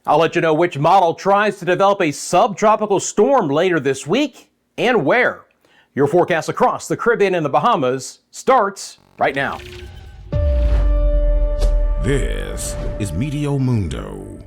I'll let you know which model tries to develop a subtropical storm later this week and where. Your forecast across the Caribbean and the Bahamas starts right now. This is Meteo Mundo.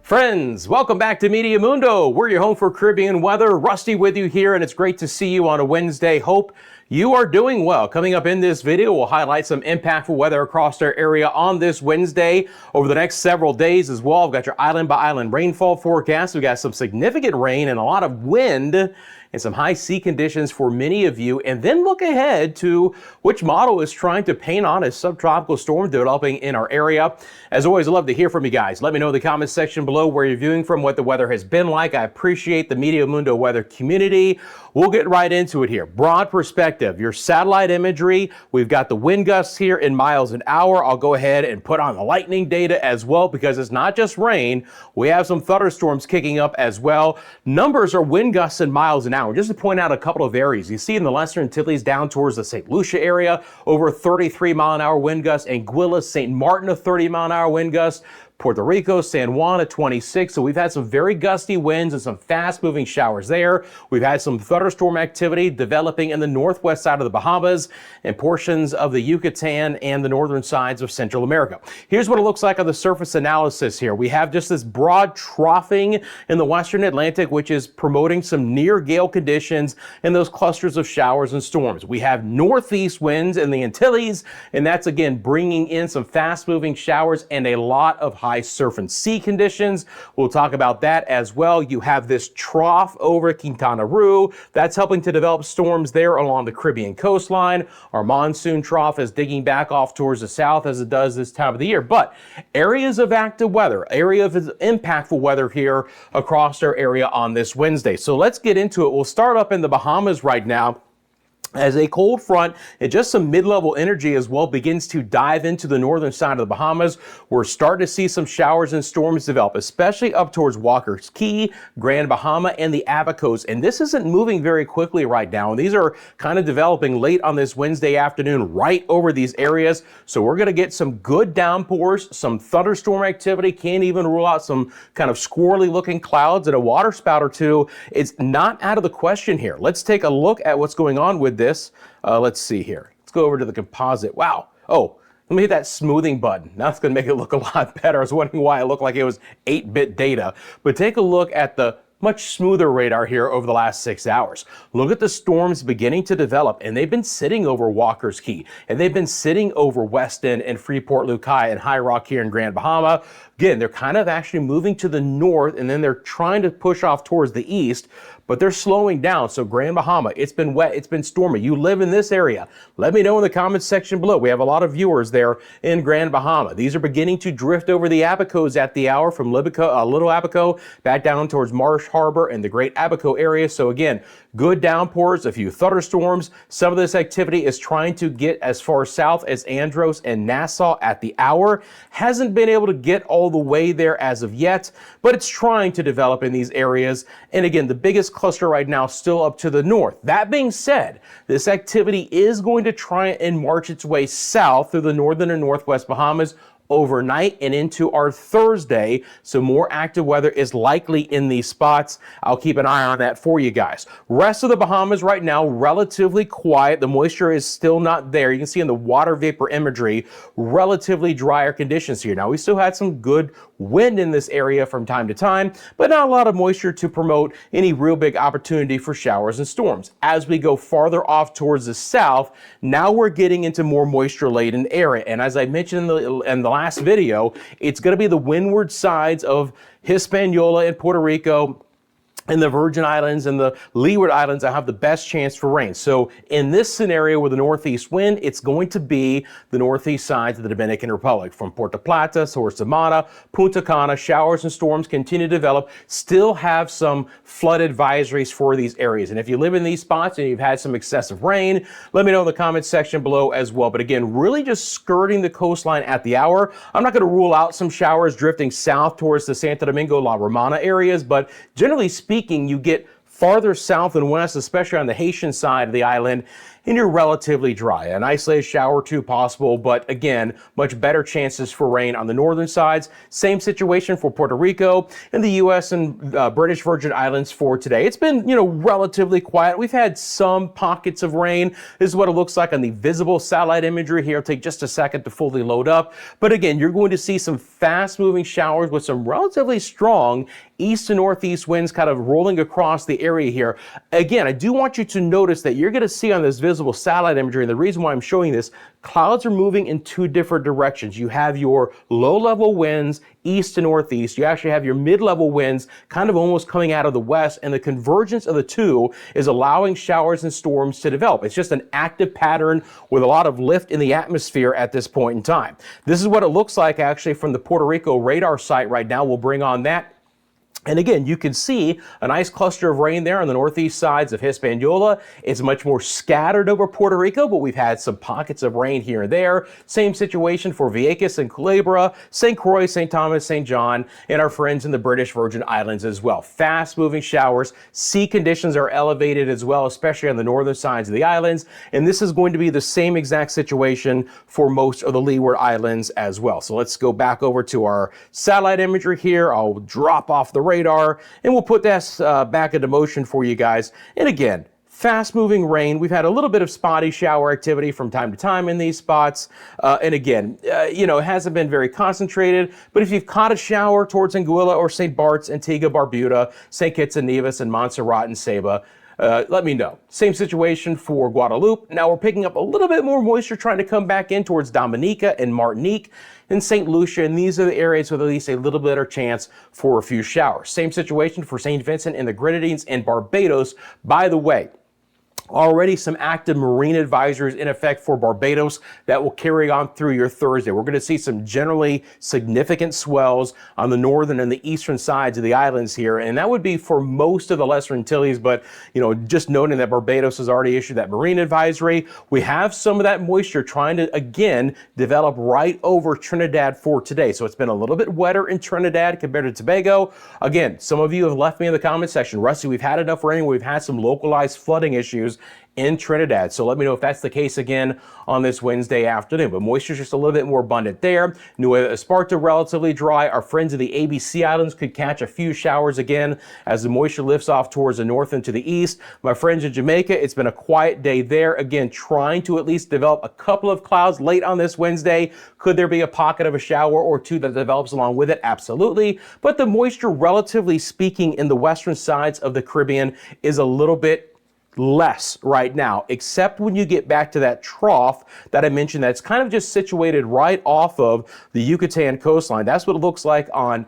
Friends, welcome back to Meteo Mundo. We're your home for Caribbean weather. Rusty with you here, and it's great to see you on a Wednesday. Hope you are doing well. Coming up in this video, we'll highlight some impactful weather across our area on this Wednesday over the next several days as well. I've got your island by island rainfall forecast. We've got some significant rain and a lot of wind and some high sea conditions for many of you, and then look ahead to which model is trying to paint on a subtropical storm developing in our area. As always, I'd love to hear from you guys. Let me know in the comments section below where you're viewing from, what the weather has been like. I appreciate the Meteo Mundo weather community. We'll get right into it here. Broad perspective, your satellite imagery. We've got the wind gusts here in miles an hour. I'll go ahead and put on the lightning data as well because it's not just rain. We have some thunderstorms kicking up as well. Numbers are wind gusts in miles an hour. Just to point out a couple of areas, you see in the Lesser Antilles down towards the St. Lucia area, over 33 mile an hour wind gusts, Anguilla, St. Martin, a 30 mile an hour wind gust, Puerto Rico, San Juan at 26. So we've had some very gusty winds and some fast moving showers there. We've had some thunderstorm activity developing in the northwest side of the Bahamas and portions of the Yucatan and the northern sides of Central America. Here's what it looks like on the surface analysis here. We have just this broad troughing in the western Atlantic, which is promoting some near gale conditions in those clusters of showers and storms. We have northeast winds in the Antilles, and that's again bringing in some fast moving showers and a lot of high surf and sea conditions. We'll talk about that as well. You have this trough over Quintana Roo. That's helping to develop storms there along the Caribbean coastline. Our monsoon trough is digging back off towards the south as it does this time of the year. But areas of active weather, areas of impactful weather here across our area on this Wednesday. So let's get into it. We'll start up in the Bahamas right now, as a cold front and just some mid-level energy as well begins to dive into the northern side of the Bahamas. We're starting to see some showers and storms develop, especially up towards Walker's Key, Grand Bahama, and the Abacos. And this isn't moving very quickly right now. These are kind of developing late on this Wednesday afternoon right over these areas. So we're going to get some good downpours, some thunderstorm activity. Can't even rule out some kind of squirrely looking clouds and a water spout or two. It's not out of the question here. Let's take a look at what's going on with this. Let's see here. Let's go over to the composite. Wow. Oh, let me hit that smoothing button. Now it's going to make it look a lot better. I was wondering why it looked like it was 8-bit data. But take a look at the much smoother radar here over the last 6 hours. Look at the storms beginning to develop, and they've been sitting over Walker's Key, and they've been sitting over Weston and Freeport Lucay and High Rock here in Grand Bahama. Again, they're kind of actually moving to the north, and then they're trying to push off towards the east, but they're slowing down. So Grand Bahama, it's been wet, it's been stormy. You live in this area. Let me know in the comments section below. We have a lot of viewers there in Grand Bahama. These are beginning to drift over the Abacos at the hour from Little Abaco back down towards Marsh Harbor and the Great Abaco area. So again, good downpours, a few thunderstorms. Some of this activity is trying to get as far south as Andros and Nassau at the hour. Hasn't been able to get all the way there as of yet, but it's trying to develop in these areas. And again, the biggest cluster right now still up to the north. That being said, this activity is going to try and march its way south through the northern and northwest Bahamas overnight and into our Thursday. So more active weather is likely in these spots. I'll keep an eye on that for you guys. Rest of the Bahamas right now, relatively quiet. The moisture is still not there. You can see in the water vapor imagery, relatively drier conditions here. Now we still had some good wind in this area from time to time, but not a lot of moisture to promote any real big opportunity for showers and storms. As we go farther off towards the south, now we're getting into more moisture laden area. And as I mentioned in the last video, it's going to be the windward sides of Hispaniola and Puerto Rico and the Virgin Islands and the Leeward Islands that have the best chance for rain. So in this scenario with the northeast wind, it's going to be the northeast sides of the Dominican Republic, from Puerto Plata, Samana, Punta Cana. Showers and storms continue to develop, still have some flood advisories for these areas. And if you live in these spots and you've had some excessive rain, let me know in the comments section below as well. But again, really just skirting the coastline at the hour. I'm not going to rule out some showers drifting south towards the Santo Domingo, La Romana areas, but generally speaking, you get farther south and west, especially on the Haitian side of the island, and you're relatively dry. An isolated shower or two possible, but again, much better chances for rain on the northern sides. Same situation for Puerto Rico and the U.S. and British Virgin Islands for today. It's been, relatively quiet. We've had some pockets of rain. This is what it looks like on the visible satellite imagery here. It'll take just a second to fully load up. But again, you're going to see some fast-moving showers with some relatively strong east to northeast winds kind of rolling across the area here. Again, I do want you to notice that you're going to see on this visible satellite imagery, and the reason why I'm showing this, clouds are moving in two different directions. You have your low-level winds east to northeast. You actually have your mid-level winds kind of almost coming out of the west, and the convergence of the two is allowing showers and storms to develop. It's just an active pattern with a lot of lift in the atmosphere at this point in time. This is what it looks like actually from the Puerto Rico radar site right now. We'll bring on that. And again, you can see a nice cluster of rain there on the northeast sides of Hispaniola. It's much more scattered over Puerto Rico, but we've had some pockets of rain here and there. Same situation for Vieques and Culebra, St. Croix, St. Thomas, St. John, and our friends in the British Virgin Islands as well. Fast-moving showers. Sea conditions are elevated as well, especially on the northern sides of the islands. And this is going to be the same exact situation for most of the Leeward Islands as well. So let's go back over to our satellite imagery here. I'll drop off the radar, and we'll put this back into motion for you guys. And again, fast-moving rain. We've had a little bit of spotty shower activity from time to time in these spots. And again, it hasn't been very concentrated, but if you've caught a shower towards Anguilla or St. Bart's, Antigua, Barbuda, St. Kitts and Nevis, and Montserrat and Saba, let me know. Same situation for Guadeloupe. Now we're picking up a little bit more moisture trying to come back in towards Dominica and Martinique and St. Lucia, and these are the areas with at least a little better chance for a few showers. Same situation for St. Vincent and the Grenadines and Barbados. By the way, already some active marine advisories in effect for Barbados that will carry on through your Thursday. We're going to see some generally significant swells on the northern and the eastern sides of the islands here, and that would be for most of the Lesser Antilles, but just noting that Barbados has already issued that marine advisory. We have some of that moisture trying to again develop right over Trinidad for today. So it's been a little bit wetter in Trinidad compared to Tobago. Again, some of you have left me in the comment section, Rusty, we've had enough rain, we've had some localized flooding issues in Trinidad. So let me know if that's the case again on this Wednesday afternoon. But moisture is just a little bit more abundant there. Nueva Esparta relatively dry. Our friends of the ABC Islands could catch a few showers again as the moisture lifts off towards the north and to the east. My friends in Jamaica, it's been a quiet day there. Again, trying to at least develop a couple of clouds late on this Wednesday. Could there be a pocket of a shower or two that develops along with it? Absolutely. But the moisture, relatively speaking, in the western sides of the Caribbean is a little bit less right now, except when you get back to that trough that I mentioned that's kind of just situated right off of the Yucatan coastline. That's what it looks like on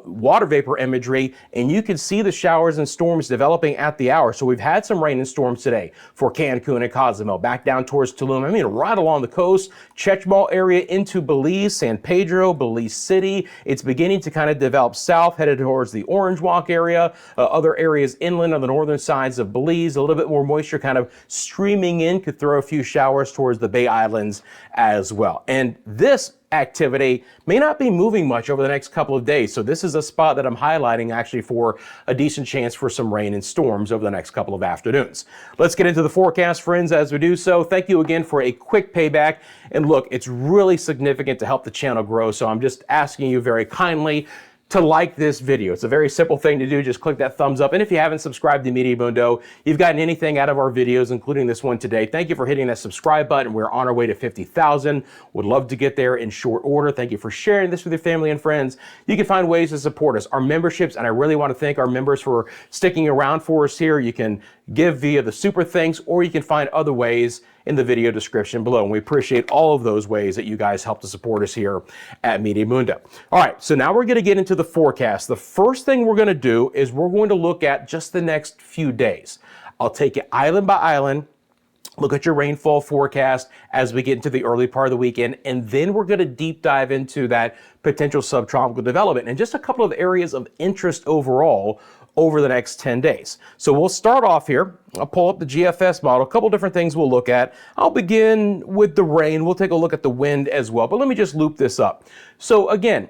water vapor imagery, and you can see the showers and storms developing at the hour. So we've had some rain and storms today for Cancun and Cozumel, back down towards Tulum, right along the coast, Chetumal area into Belize, San Pedro, Belize City. It's beginning to kind of develop south, headed towards the Orange Walk area, other areas inland on the northern sides of Belize, a little bit more moisture kind of streaming in, could throw a few showers towards the Bay Islands as well. And this activity may not be moving much over the next couple of days. So this is a spot that I'm highlighting actually for a decent chance for some rain and storms over the next couple of afternoons. Let's get into the forecast, friends, as we do so. Thank you again for a quick payback. And look, it's really significant to help the channel grow. So I'm just asking you very kindly to like this video. It's a very simple thing to do. Just click that thumbs up. And if you haven't subscribed to Meteo Mundo, you've gotten anything out of our videos, including this one today, thank you for hitting that subscribe button. We're on our way to 50,000. Would love to get there in short order. Thank you for sharing this with your family and friends. You can find ways to support us. Our memberships, and I really want to thank our members for sticking around for us here. You can give via the super thanks, or you can find other ways in the video description below. And we appreciate all of those ways that you guys help to support us here at Meteo Mundo. All right, so now we're going to get into the forecast. The first thing we're going to do is we're going to look at just the next few days. I'll take it island by island, look at your rainfall forecast as we get into the early part of the weekend, and then we're going to deep dive into that potential subtropical development and just a couple of areas of interest overall over the next 10 days. So we'll start off here. I'll pull up the GFS model, a couple different things we'll look at. I'll begin with the rain. We'll take a look at the wind as well, but let me just loop this up. So again,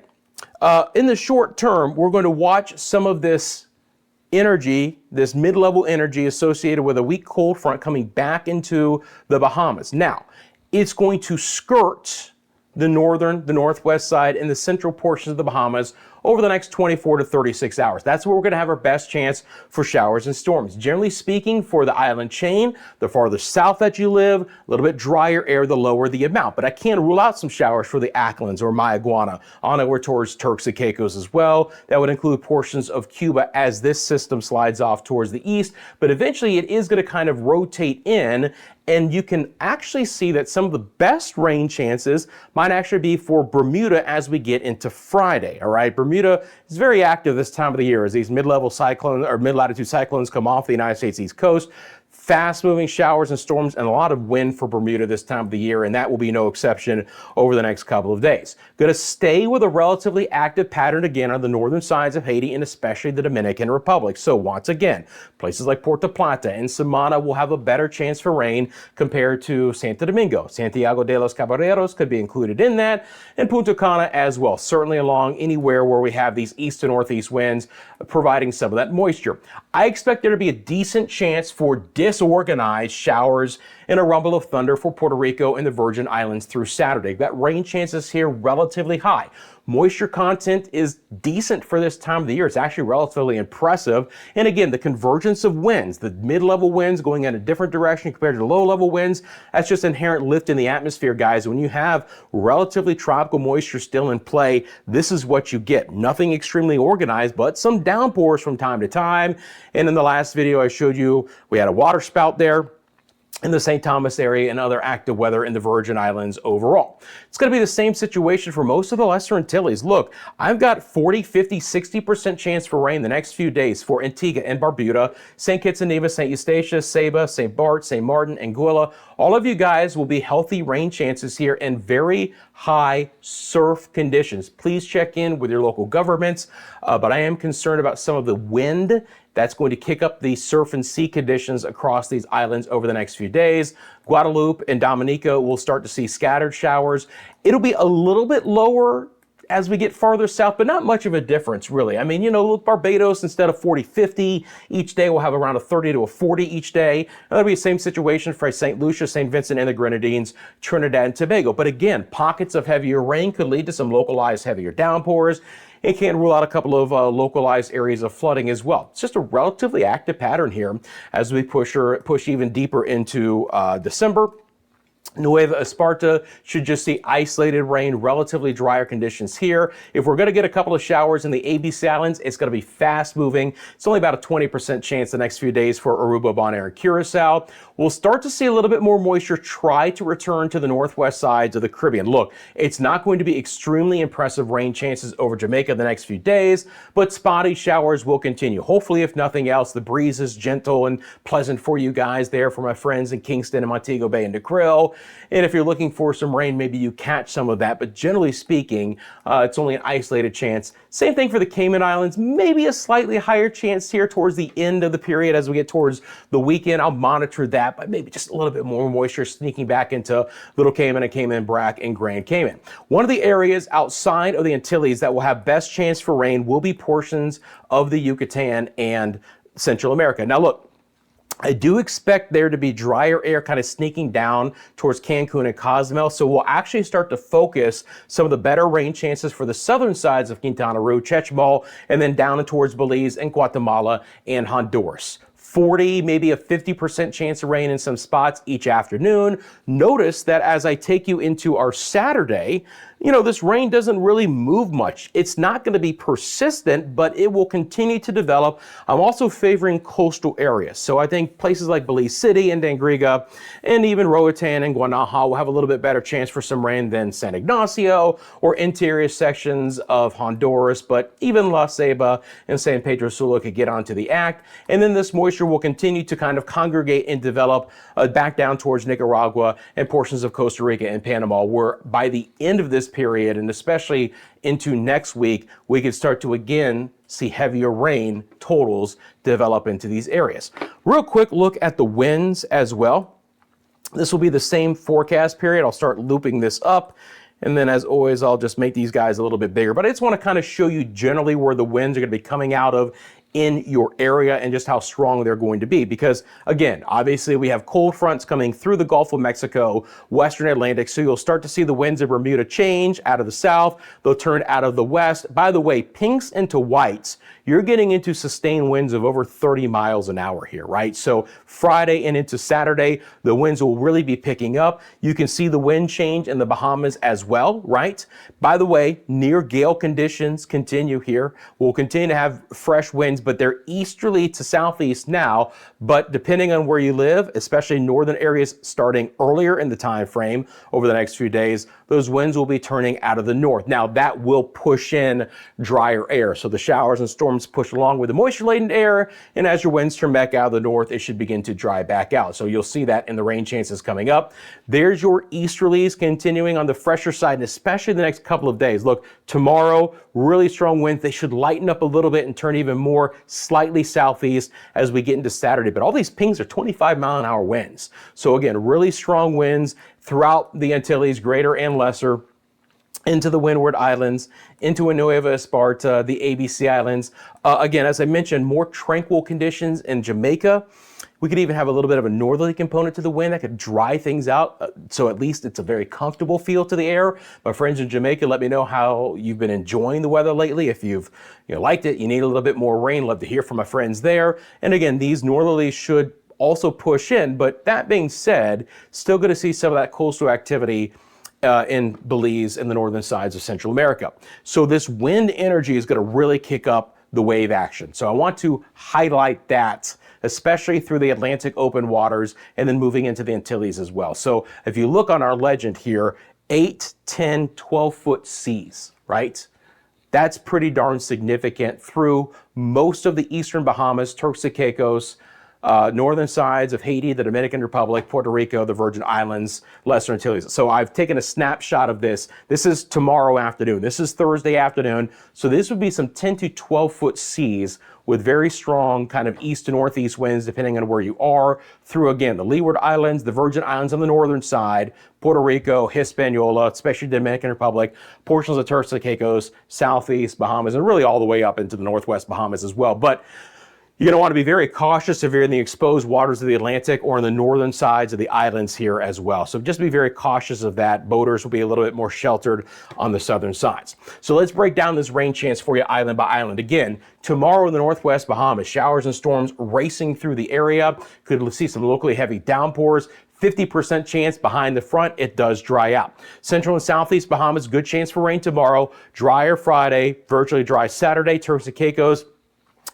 in the short term, we're going to watch some of this energy, this mid-level energy associated with a weak cold front coming back into the Bahamas. Now, it's going to skirt the northern, the northwest side, and the central portions of the Bahamas over the next 24 to 36 hours. That's where we're going to have our best chance for showers and storms. Generally speaking, for the island chain, the farther south that you live, a little bit drier air, the lower the amount. But I can rule out some showers for the Acklins or Mayaguana, on over towards Turks and Caicos as well. That would include portions of Cuba as this system slides off towards the east. But eventually it is going to kind of rotate in, and you can actually see that some of the best rain chances might actually be for Bermuda as we get into Friday. All right, Bermuda is very active this time of the year as these mid-level cyclones or mid-latitude cyclones come off the United States East Coast. Fast-moving showers and storms and a lot of wind for Bermuda this time of the year, and that will be no exception over the next couple of days. Going to stay with a relatively active pattern again on the northern sides of Haiti and especially the Dominican Republic. So once again, places like Puerto Plata and Samana will have a better chance for rain compared to Santo Domingo. Santiago de los Caballeros could be included in that, and Punta Cana as well, certainly along anywhere where we have these east to northeast winds providing some of that moisture. I expect there to be a decent chance for disorganized showers and a rumble of thunder for Puerto Rico and the Virgin Islands through Saturday. That rain chances here relatively high. Moisture content is decent for this time of the year. It's actually relatively impressive. And again, the convergence of winds, the mid-level winds going in a different direction compared to the low-level winds, that's just inherent lift in the atmosphere, guys. When you have relatively tropical moisture still in play, this is what you get. Nothing extremely organized, but some downpours from time to time. And in the last video I showed you, we had a water spout there in the St. Thomas area and other active weather in the Virgin Islands overall. It's going to be the same situation for most of the Lesser Antilles. Look, I've got 40, 50, 60% chance for rain the next few days for Antigua and Barbuda, St. Kitts and Nevis, St. Eustachia, Saba, St. Bart, St. Martin, Anguilla. All of you guys will be healthy rain chances here and very high surf conditions. Please check in with your local governments, but I am concerned about some of the wind that's going to kick up the surf and sea conditions across these islands over the next few days. Guadeloupe and Dominica will start to see scattered showers. It'll be a little bit lower as we get farther south, but not much of a difference, really. I mean, you know, Barbados, instead of 40, 50 each day, will have around a 30 to a 40 each day. And that'll be the same situation for St. Lucia, St. Vincent and the Grenadines, Trinidad and Tobago. But again, pockets of heavier rain could lead to some localized heavier downpours. It can rule out a couple of localized areas of flooding as well. It's just a relatively active pattern here as we push even deeper into December. Nueva Esparta should just see isolated rain, relatively drier conditions here. If we're going to get a couple of showers in the ABC Islands, it's going to be fast moving. It's only about a 20% chance the next few days for Aruba, Bonaire, and Curacao. We'll start to see a little bit more moisture try to return to the northwest sides of the Caribbean. Look, it's not going to be extremely impressive rain chances over Jamaica the next few days, but spotty showers will continue. Hopefully, if nothing else, the breeze is gentle and pleasant for you guys there, for my friends in Kingston and Montego Bay and Negril. And if you're looking for some rain, maybe you catch some of that. But generally speaking, it's only an isolated chance. Same thing for the Cayman Islands, maybe a slightly higher chance here towards the end of the period as we get towards the weekend. I'll monitor that, but maybe just a little bit more moisture sneaking back into Little Cayman and Cayman Brac and Grand Cayman. One of the areas outside of the Antilles that will have best chance for rain will be portions of the Yucatan and Central America. Now look, I do expect there to be drier air kind of sneaking down towards Cancun and Cozumel, so we'll actually start to focus some of the better rain chances for the southern sides of Quintana Roo, Chechemal, and then down and towards Belize and Guatemala and Honduras. 40, maybe a 50% chance of rain in some spots each afternoon. Notice that as I take you into our Saturday, you know, this rain doesn't really move much. It's not going to be persistent, but it will continue to develop. I'm also favoring coastal areas. So I think places like Belize City and Dangriga and even Roatan and Guanaja will have a little bit better chance for some rain than San Ignacio or interior sections of Honduras, but even La Ceiba and San Pedro Sula could get onto the act. And then this moisture will continue to kind of congregate and develop back down towards Nicaragua and portions of Costa Rica and Panama, where by the end of this period, and especially into next week, we could start to again see heavier rain totals develop into these areas. Real quick look at the winds as well. This will be the same forecast period. I'll start looping this up. And then as always, I'll just make these guys a little bit bigger. But I just want to kind of show you generally where the winds are going to be coming out of in your area and just how strong they're going to be. Because again, obviously we have cold fronts coming through the Gulf of Mexico, Western Atlantic, so you'll start to see the winds of Bermuda change out of the south. They'll turn out of the west. By the way, pinks into whites, you're getting into sustained winds of over 30 miles an hour here, right? So Friday and into Saturday, the winds will really be picking up. You can see the wind change in the Bahamas as well, right? By the way, near gale conditions continue here. We'll continue to have fresh winds, but they're easterly to southeast now. But depending on where you live, especially northern areas starting earlier in the time frame over the next few days, those winds will be turning out of the north. Now that will push in drier air. So the showers and storms push along with the moisture-laden air, and as your winds turn back out of the north, it should begin to dry back out. So you'll see that in the rain chances coming up. There's your easterlies continuing on the fresher side, and especially the next couple of days. Look, tomorrow, really strong winds. They should lighten up a little bit and turn even more slightly southeast as we get into Saturday. But all these pings are 25-mile-an-hour winds. So again, really strong winds throughout the Antilles, greater and lesser, into the Windward Islands, into Nueva Esparta, the ABC Islands. Again, as I mentioned, more tranquil conditions in Jamaica. We could even have a little bit of a northerly component to the wind that could dry things out. So at least it's a very comfortable feel to the air. My friends in Jamaica, let me know how you've been enjoying the weather lately. If you've liked it, you need a little bit more rain. Love to hear from my friends there. And again, these northerlies should also push in. But that being said, still going to see some of that coastal activity in Belize and the northern sides of Central America. So this wind energy is going to really kick up the wave action. So I want to highlight that, especially through the Atlantic open waters and then moving into the Antilles as well. So if you look on our legend here, 8, 10, 12-foot seas, right? That's pretty darn significant through most of the eastern Bahamas, Turks and Caicos, northern sides of Haiti, the Dominican Republic, Puerto Rico, the Virgin Islands, Lesser Antilles. So I've taken a snapshot of this. This is tomorrow afternoon. This is Thursday afternoon. So this would be some 10 to 12-foot seas with very strong kind of east to northeast winds, depending on where you are, through, again, the Leeward Islands, the Virgin Islands on the northern side, Puerto Rico, Hispaniola, especially the Dominican Republic, portions of Turks and Caicos, southeast Bahamas, and really all the way up into the northwest Bahamas as well. But you're going to want to be very cautious if you're in the exposed waters of the Atlantic or in the northern sides of the islands here as well. So just be very cautious of that. Boaters will be a little bit more sheltered on the southern sides. So let's break down this rain chance for you island by island. Again, tomorrow in the northwest Bahamas, showers and storms racing through the area. Could see some locally heavy downpours. 50% chance behind the front, it does dry out. Central and southeast Bahamas, good chance for rain tomorrow. Drier Friday, virtually dry Saturday. Turks and Caicos,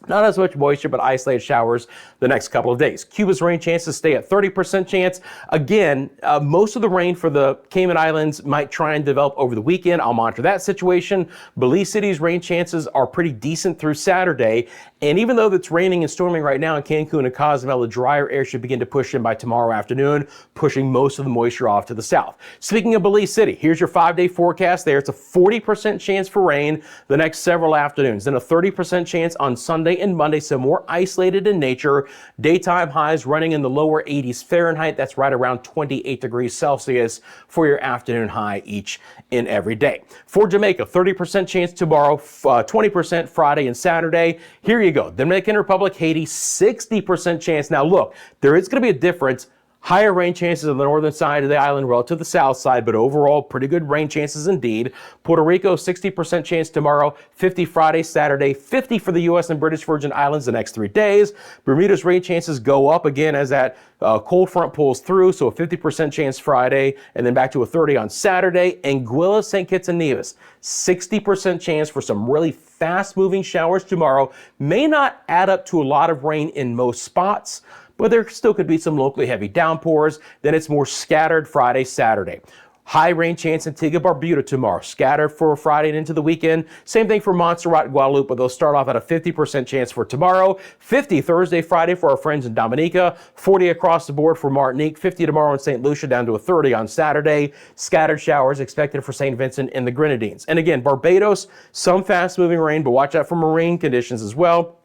not as much moisture, but isolated showers the next couple of days. Cuba's rain chances stay at 30% chance. Again, most of the rain for the Cayman Islands might try and develop over the weekend. I'll monitor that situation. Belize City's rain chances are pretty decent through Saturday. And even though it's raining and storming right now in Cancun and Cozumel, the drier air should begin to push in by tomorrow afternoon, pushing most of the moisture off to the south. Speaking of Belize City, here's your 5-day forecast there. It's a 40% chance for rain the next several afternoons, then a 30% chance on Sunday and Monday, so more isolated in nature. Daytime highs running in the lower 80s Fahrenheit. That's right around 28 degrees Celsius for your afternoon high each and every day. For Jamaica, 30% chance tomorrow, 20% Friday and Saturday. Here you go. Dominican Republic, Haiti, 60% chance. Now look, there is going to be a difference. Higher rain chances on the northern side of the island relative to the south side, but overall pretty good rain chances indeed. Puerto Rico, 60% chance tomorrow, 50 Friday, Saturday, 50 for the U.S. and British Virgin Islands the next 3 days. Bermuda's rain chances go up again as that cold front pulls through, so a 50% chance Friday, and then back to a 30 on Saturday. Anguilla, St. Kitts and Nevis, 60% chance for some really fast-moving showers tomorrow. May not add up to a lot of rain in most spots, but there still could be some locally heavy downpours. Then it's more scattered Friday, Saturday. High rain chance in Antigua, Barbuda tomorrow. Scattered for Friday and into the weekend. Same thing for Montserrat, Guadeloupe, but they'll start off at a 50% chance for tomorrow. 50 Thursday, Friday for our friends in Dominica. 40 across the board for Martinique. 50 tomorrow in St. Lucia, down to a 30 on Saturday. Scattered showers expected for St. Vincent and the Grenadines. And again, Barbados, some fast-moving rain, but watch out for marine conditions as well.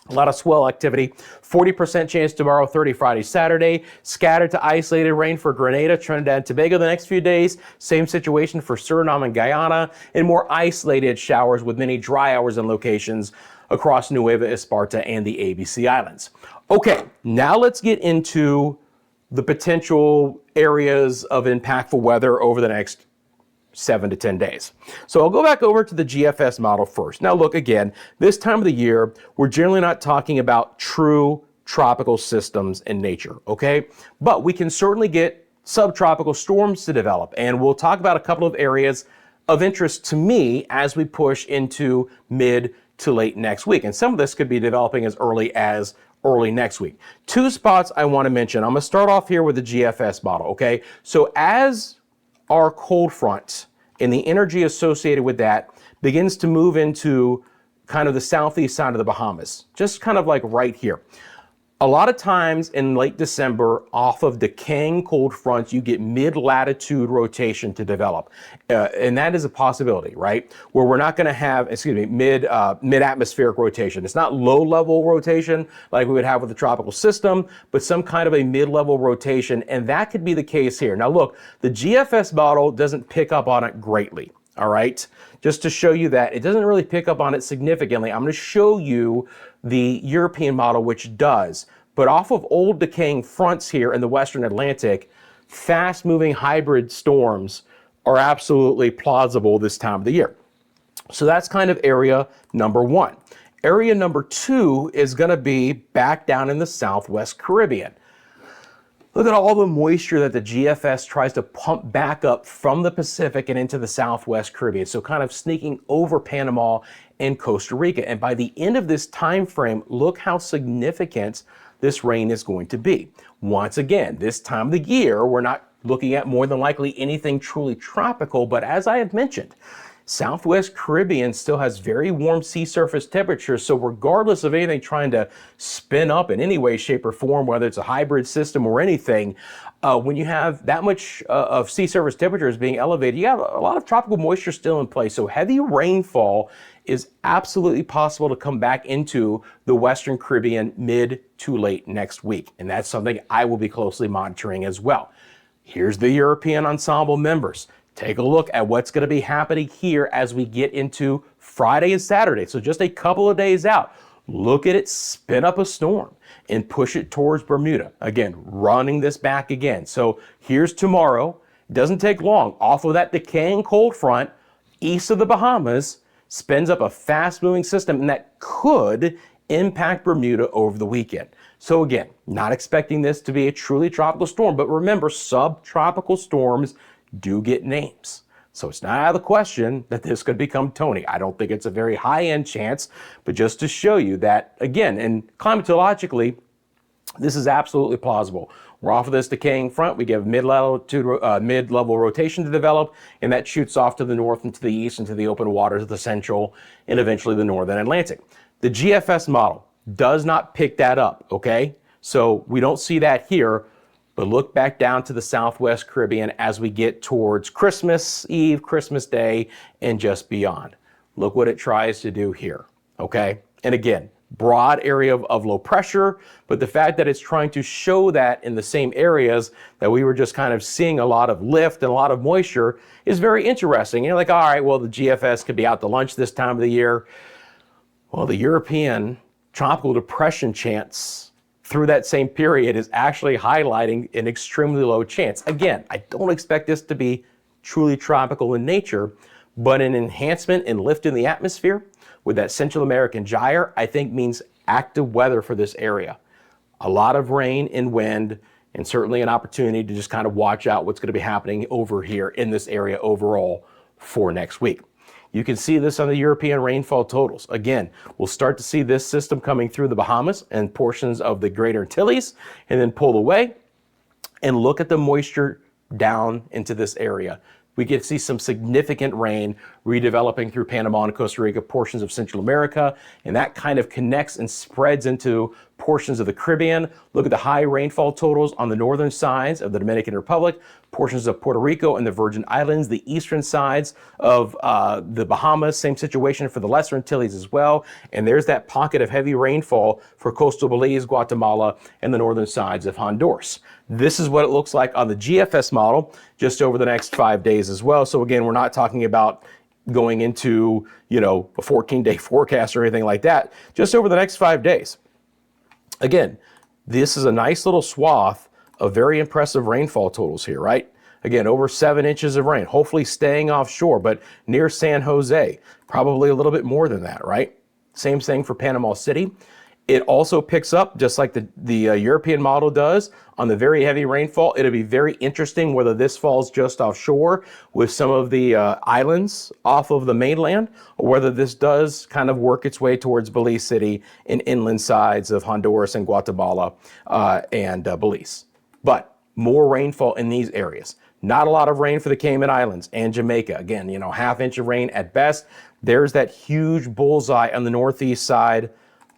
A lot of swell activity. 40% chance tomorrow, 30 Friday, Saturday. Scattered to isolated rain for Grenada, Trinidad, and Tobago the next few days. Same situation for Suriname and Guyana. And more isolated showers with many dry hours and locations across Nueva Esparta and the ABC Islands. Okay, now let's get into the potential areas of impactful weather over the next 7 to 10 days. So I'll go back over to the GFS model first. Now look, again, this time of the year, we're generally not talking about true tropical systems in nature, okay? But we can certainly get subtropical storms to develop, and we'll talk about a couple of areas of interest to me as we push into mid to late next week. And some of this could be developing as early next week. Two spots I want to mention. I'm going to start off here with the GFS model, okay? So as our cold front and the energy associated with that begins to move into kind of the southeast side of the Bahamas, just kind of like right here. A lot of times in late December, off of decaying cold fronts, you get mid-latitude rotation to develop. And that is a possibility, right? Where we're not going to have, mid-atmospheric rotation. It's not low-level rotation like we would have with the tropical system, but some kind of a mid-level rotation. And that could be the case here. Now look, the GFS model doesn't pick up on it greatly. All right, just to show you that it doesn't really pick up on it significantly, I'm going to show you the European model, which does. But off of old decaying fronts here in the Western Atlantic, fast-moving hybrid storms are absolutely plausible this time of the year. So that's kind of area number one. Area number two is going to be back down in the Southwest Caribbean. Look at all the moisture that the GFS tries to pump back up from the Pacific and into the Southwest Caribbean. So kind of sneaking over Panama and Costa Rica. And by the end of this time frame, look how significant this rain is going to be. Once again, this time of the year, we're not looking at more than likely anything truly tropical, but as I have mentioned, Southwest Caribbean still has very warm sea surface temperatures, so regardless of anything trying to spin up in any way, shape, or form, whether it's a hybrid system or anything, when you have that much of sea surface temperatures being elevated, you have a lot of tropical moisture still in place. So heavy rainfall is absolutely possible to come back into the Western Caribbean mid to late next week, and that's something I will be closely monitoring as well. Here's the European ensemble members. Take a look at what's going to be happening here as we get into Friday and Saturday. So just a couple of days out. Look at it spin up a storm and push it towards Bermuda. Again, running this back again. So here's tomorrow. It doesn't take long. Off of that decaying cold front, east of the Bahamas, spins up a fast-moving system, and that could impact Bermuda over the weekend. So again, not expecting this to be a truly tropical storm, but remember, subtropical storms do get names. So it's not out of the question that this could become Tony. I don't think it's a very high-end chance, but just to show you that, again, and climatologically, this is absolutely plausible. We're off of this decaying front. We give mid-level rotation to develop, and that shoots off to the north and to the east into the open waters of the central and eventually the northern Atlantic. The GFS model does not pick that up, okay? So we don't see that here. But look back down to the Southwest Caribbean as we get towards Christmas Eve, Christmas Day, and just beyond. Look what it tries to do here, okay? And again, broad area of low pressure, but the fact that it's trying to show that in the same areas that we were just kind of seeing a lot of lift and a lot of moisture is very interesting. You're like, all right, well, the GFS could be out to lunch this time of the year. Well, the European tropical depression chance through that same period is actually highlighting an extremely low chance. Again, I don't expect this to be truly tropical in nature, but an enhancement and lift in the atmosphere with that Central American gyre, I think means active weather for this area. A lot of rain and wind, and certainly an opportunity to just kind of watch out what's going to be happening over here in this area overall for next week. You can see this on the European rainfall totals. Again, we'll start to see this system coming through the Bahamas and portions of the Greater Antilles and then pull away and look at the moisture down into this area. We get to see some significant rain redeveloping through Panama and Costa Rica, portions of Central America, and that kind of connects and spreads into portions of the Caribbean. Look at the high rainfall totals on the northern sides of the Dominican Republic, portions of Puerto Rico and the Virgin Islands, the eastern sides of the Bahamas, same situation for the Lesser Antilles as well. And there's that pocket of heavy rainfall for coastal Belize, Guatemala, and the northern sides of Honduras. This is what it looks like on the GFS model just over the next 5 days as well. So again, we're not talking about going into, you know, a 14-day forecast or anything like that, just over the next 5 days. Again, this is a nice little swath of very impressive rainfall totals here, right? Again, over 7 inches of rain, hopefully staying offshore, but near San Jose, probably a little bit more than that, right? Same thing for Panama City. It also picks up, just like the European model does, on the very heavy rainfall. It'll be very interesting whether this falls just offshore with some of the islands off of the mainland, or whether this does kind of work its way towards Belize City and inland sides of Honduras and Guatemala and Belize. But more rainfall in these areas. Not a lot of rain for the Cayman Islands and Jamaica. Again, you know, half-inch of rain at best. There's that huge bullseye on the northeast side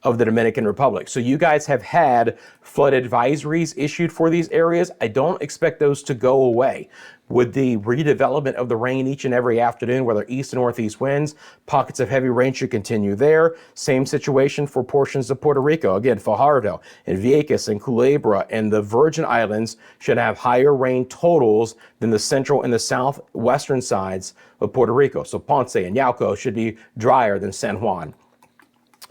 of the Dominican Republic. So you guys have had flood advisories issued for these areas. I don't expect those to go away. With the redevelopment of the rain each and every afternoon, whether east and northeast winds, pockets of heavy rain should continue there. Same situation for portions of Puerto Rico. Again, Fajardo and Vieques and Culebra and the Virgin Islands should have higher rain totals than the central and the southwestern sides of Puerto Rico. So Ponce and Yauco should be drier than San Juan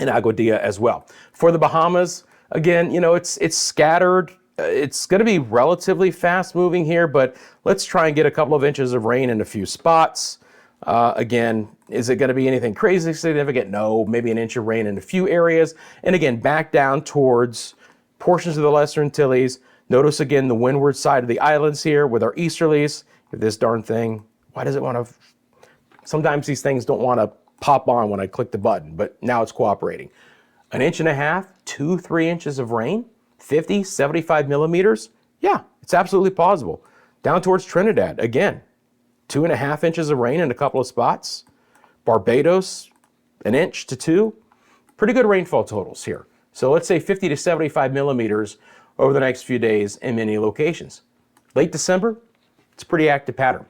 and Aguadilla as well. For the Bahamas, again, you know, it's scattered. It's going to be relatively fast moving here, but let's try and get a couple of inches of rain in a few spots. Again, is it going to be anything crazy significant? No, maybe an inch of rain in a few areas. And again, back down towards portions of the Lesser Antilles. Notice again the windward side of the islands here with our easterlies. This darn thing, why does it want to? Sometimes these things don't want to pop on when I click the button, but now it's cooperating. An inch and a half, 2-3 inches of rain, 50, 75 millimeters. Yeah, it's absolutely possible. Down towards Trinidad, again, 2.5 inches of rain in a couple of spots. Barbados, 1 inch to 2. Pretty good rainfall totals here. So let's say 50 to 75 millimeters over the next few days in many locations. Late December, it's a pretty active pattern.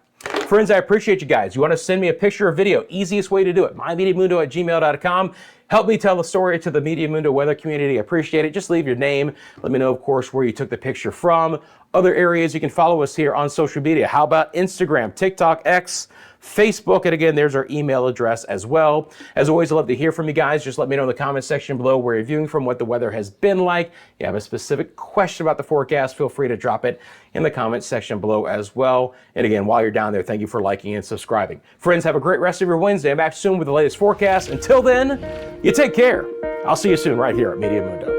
Friends, I appreciate you guys. You want to send me a picture or video? Easiest way to do it, mymediamundo@gmail.com. Help me tell the story to the Media Mundo weather community. I appreciate it. Just leave your name. Let me know, of course, where you took the picture from. Other areas you can follow us here on social media. How about Instagram, TikTok, X, Facebook, and again, there's our email address as well. As always, I'd love to hear from you guys. Just let me know in the comment section below where you're viewing from, what the weather has been like. If you have a specific question about the forecast, feel free to drop it in the comment section below as well. And again, while you're down there, thank you for liking and subscribing. Friends, have a great rest of your Wednesday. I'm back soon with the latest forecast. Until then, you take care. I'll see you soon right here at Media Mundo.